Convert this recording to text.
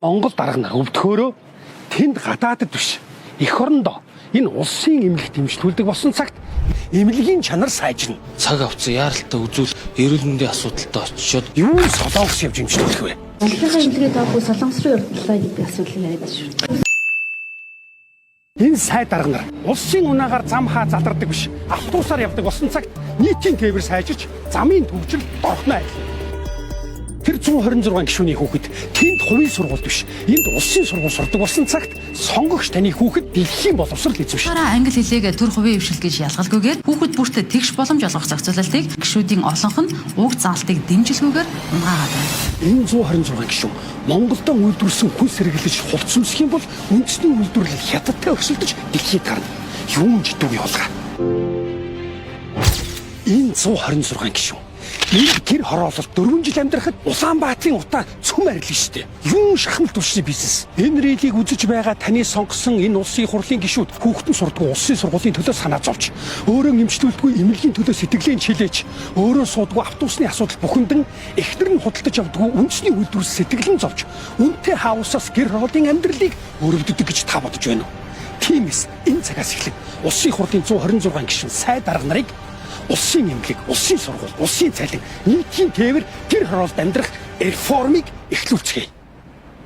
Монгол дарга нар өвдөхөөрөө тэнд гадаадд биш эх орондоо энэ улсын эмнэлэгт дэмжлүүлдэг болсон цагт эмнэлгийн чанар сайжирна. Цаг авцсан яаралтай үзүүл эрүүл мэндийн асуудалтай очиод Юу солонгос явж дэмжлүүлэх вэ? Монголын эмнэлгээ доогүй солонгос руу явууллаа гэдэг асуудал яриад шүү. Энэ сай дарга нар улсын унаагаар зам хаа залардаг биш автобусаар явдаг болсон цагт нийтийн тээвэр сайжирч замын төвжил дорхно айлна. Тэр 126 гишүүний хүүхэд тэнд хувийн сургууль биш энд улсын сургууль сурдаг болсон цагт сонгогч таны хүүхэд дэлхийн боловсрол эзэмшдэг. Дараа англи хэлийг төр хувийн хвшил гэж ялгалгүйгээр хүүхэд бүртээ тэгш боломж олгох зохицуулалтыг гишүүдийн олонх нь уг заалтыг дэмжлгүйгээр унгаагаад байна. Энэ 126 гишүүн Монголдо үйлдвэрсэн хүн сэргэлж хувцс өмсөх юм бол үндэсний үйлдвэрлэл хятадтай өрсөлдөж дэлхийд гарна. Юун жидүүг явуулгаа. Энэ 126 гишүүн энэ гэр хороололт 4 жил амьдрахад Улаанбаатарын утаа цөм арилна шүү дээ. Юун шахмал төвшний бизнес. Энэ рэлийг үзэж байгаа таны сонгосон энэ улсын хурлын гишүүд хүүхдэн сурдаг улсын сургуулийн төлөө санаа зовж, өөрөө нэмжлүүлдэггүй эмнэлгийн төлөө сэтгэлээ чилээч, өөрөө суудгүй автобусны асуудал бүхэндэн эхнэр нь худалдаж авдаггүй үндэсний үйлдвэрлэл сэтгэлэн зовж, үнэтэй хаусаас гэр хорооллын амьдралыг өрөвддөг гэж та бодож байна уу? Тиймээс энэ цагаас эхлэн улсын хурлын 126 гишүүн сай дарга нарыг улсын эмнэлэг, улсын сургууль, улсын цалин, нийтийн тээвэр гэр хороолд амьдрах реформыг эхлүүлцгээе.